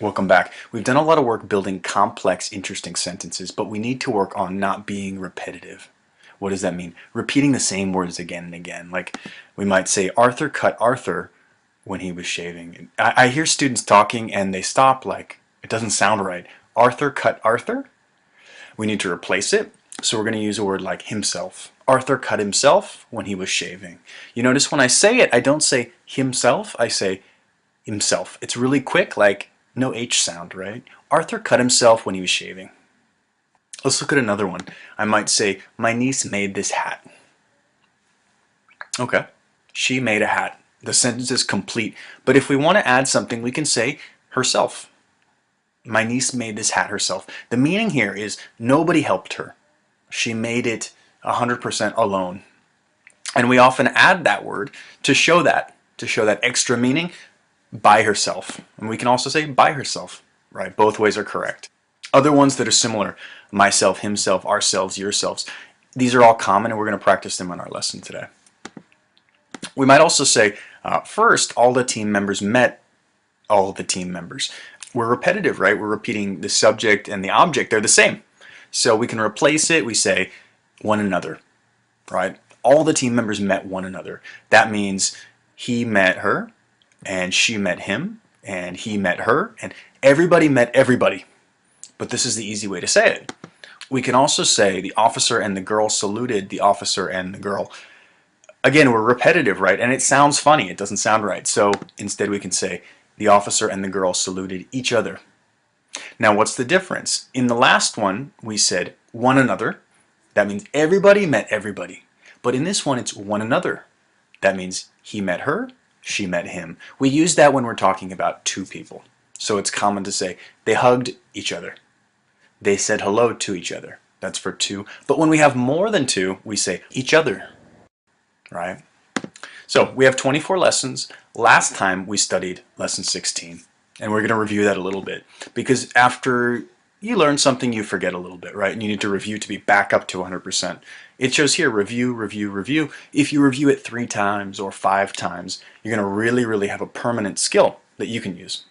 Welcome back. We've done a lot of work building complex, interesting sentences, but we need to work on not being repetitive. What does that mean? Repeating the same words again and again. Like we might say, Arthur cut Arthur when he was shaving. I hear students talking and they stop like, it doesn't sound right. Arthur cut Arthur? We need to replace it. So we're going to use a word like himself. Arthur cut himself when he was shaving. You notice when I say it, I don't say himself, I say himself. It's really quick, like no H sound, right? Arthur cut himself when he was shaving. Let's look at another one. I might say, my niece made this hat. Okay, she made a hat. The sentence is complete. But if we want to add something, we can say herself. My niece made this hat herself. The meaning here is nobody helped her. She made it 100% alone. And we often add that word to show that extra meaning, by herself. And we can also say by herself, right? Both ways are correct. Other ones that are similar, myself, himself, ourselves, yourselves, these are all common and we're going to practice them in our lesson today. We might also say, first, all the team members met all the team members. We're repetitive, right? We're repeating the subject and the object. They're the same. So we can replace it. We say one another, right? All the team members met one another. That means he met her, and she met him, and he met her, and everybody met everybody. But this is the easy way to say it. We can also say the officer and the girl saluted the officer and the girl. Again, we're repetitive, right? And it sounds funny. It doesn't sound right. So instead we can say the officer and the girl saluted each other. Now what's the difference? In the last one, we said one another. That means everybody met everybody. But in this one, it's one another. That means he met her, she met him. We use that when we're talking about two people. So it's common to say they hugged each other. They said hello to each other. That's for two. But when we have more than two, we say each other, right? So we have 24 lessons. Last time we studied lesson 16. And we're going to review that a little bit. Because after you learn something, you forget a little bit, right? And you need to review to be back up to 100%. It shows here, review, review, review. If you review it 3 times or 5 times, you're going to really have a permanent skill that you can use.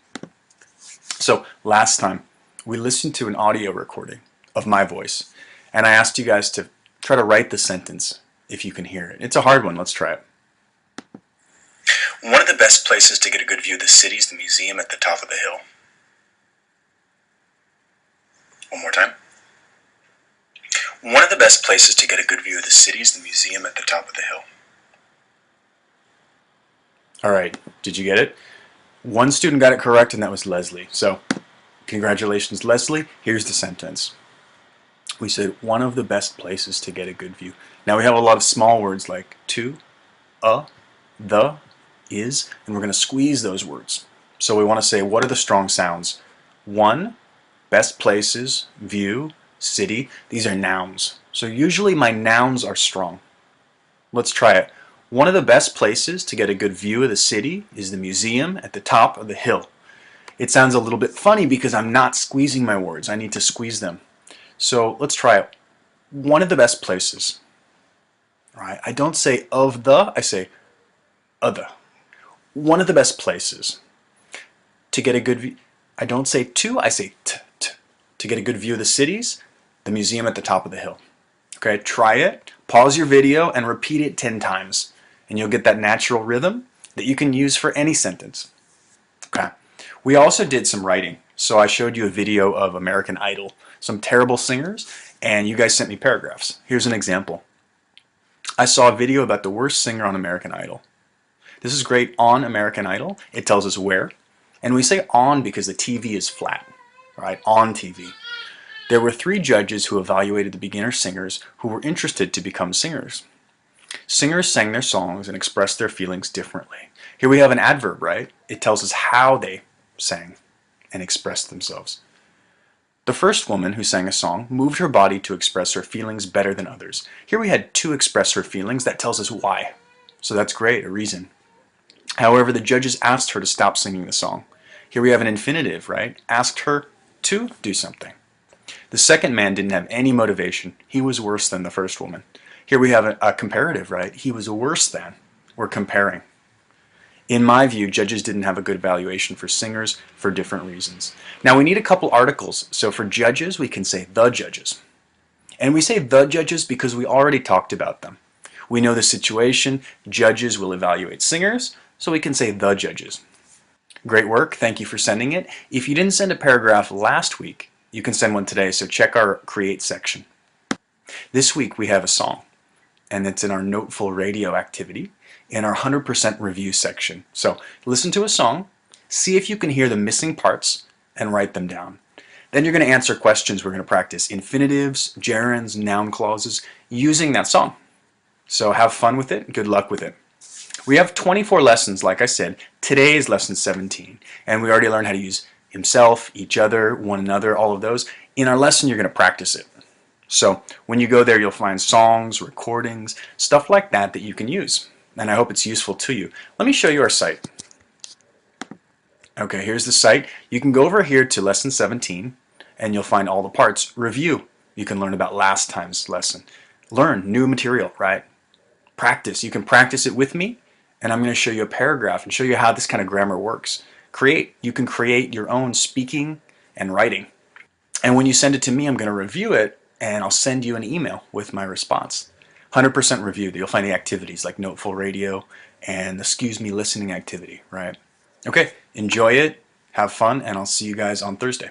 So last time, we listened to an audio recording of my voice. And I asked you guys to try to write the sentence if you can hear it. It's a hard one. Let's try it. One of the best places to get a good view of the city is the museum at the top of the hill. One more time. One of the best places to get a good view of the city is the museum at the top of the hill. All right, did you get it? One student got it correct, and that was Leslie. So, congratulations, Leslie. Here's the sentence. We said one of the best places to get a good view. Now we have a lot of small words like to, the, is, and we're going to squeeze those words. So we want to say, what are the strong sounds? One, best places, view, city. These are nouns. So usually my nouns are strong. Let's try it. One of the best places to get a good view of the city is the museum at the top of the hill. It sounds a little bit funny because I'm not squeezing my words. I need to squeeze them. So let's try it. One of the best places. All right. I don't say of the, I say other. One of the best places to get a good view. I don't say to, I say t. To get a good view of the cities, the museum at the top of the hill. Okay, try it, pause your video, and repeat it 10 times. And you'll get that natural rhythm that you can use for any sentence. Okay. We also did some writing. So I showed you a video of American Idol, some terrible singers, and you guys sent me paragraphs. Here's an example. I saw a video about the worst singer on American Idol. This is great on American Idol. It tells us where. And we say on because the TV is flat. Right, on TV. There were 3 judges who evaluated the beginner singers who were interested to become singers. Singers sang their songs and expressed their feelings differently. Here we have an adverb, right? It tells us how they sang and expressed themselves. The first woman who sang a song moved her body to express her feelings better than others. Here we had to express her feelings. That tells us why. So that's great, a reason. However, the judges asked her to stop singing the song. Here we have an infinitive, right? Asked her to do something. The second man didn't have any motivation. He was worse than the first woman. Here we have a comparative, right? He was worse than. We're comparing. In my view, judges didn't have a good evaluation for singers for different reasons. Now we need a couple articles. So for judges, we can say the judges. And we say the judges because we already talked about them. We know the situation. Judges will evaluate singers, so we can say the judges. Great work. Thank you for sending it. If you didn't send a paragraph last week, you can send one today, so check our Create section. This week we have a song, and it's in our Noteful radio activity in our 100% review section. So listen to a song, see if you can hear the missing parts, and write them down. Then you're going to answer questions. We're going to practice infinitives, gerunds, noun clauses using that song. So have fun with it. Good luck with it. We have 24 lessons, like I said. Today is lesson 17. And we already learned how to use himself, each other, one another, all of those. In our lesson, you're going to practice it. So when you go there, you'll find songs, recordings, stuff like that that you can use. And I hope it's useful to you. Let me show you our site. Okay, here's the site. You can go over here to lesson 17 and you'll find all the parts. Review. You can learn about last time's lesson. Learn new material, right? Practice. You can practice it with me, and I'm going to show you a paragraph and show you how this kind of grammar works. Create. You can create your own speaking and writing. And when you send it to me, I'm going to review it, and I'll send you an email with my response. 100% review. You'll find the activities like Noteful Radio and the Excuse Me Listening activity, right? Okay, enjoy it, have fun, and I'll see you guys on Thursday.